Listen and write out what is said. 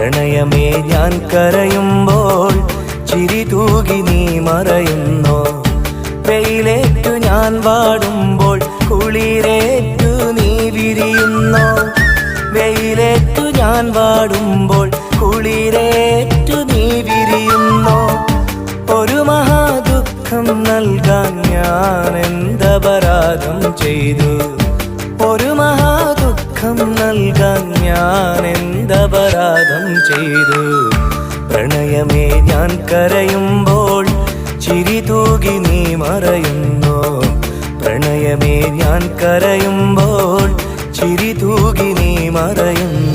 പ്രണയമേ ഞാൻ കരയുമ്പോൾ ചിരി തൂകി നീ മറയുന്നോ? വെയിലേറ്റു ഞാൻ വാടുമ്പോൾ കുളിരേറ്റു നീ വിരിയുന്നോ? വെയിലേറ്റു ഞാൻ വാടുമ്പോൾ കുളിരേറ്റു നീ വിരിയുന്നോ? ഒരു മഹാദുഃഖം നൽകാൻ ഞാൻ എന്തപരാധം ചെയ്തു? ഒരു മഹാദുഃഖം നൽകാൻ ഞാൻ എന്തപരാധം ചെയ്തു? പ്രണയമേ ഞാൻ കരയുമ്പോൾ ചിരി തൂകി നീ മറയുന്നോ? പ്രണയമേ ഞാൻ കരയുമ്പോൾ ചിരി തൂകി നീ മറയുന്നു.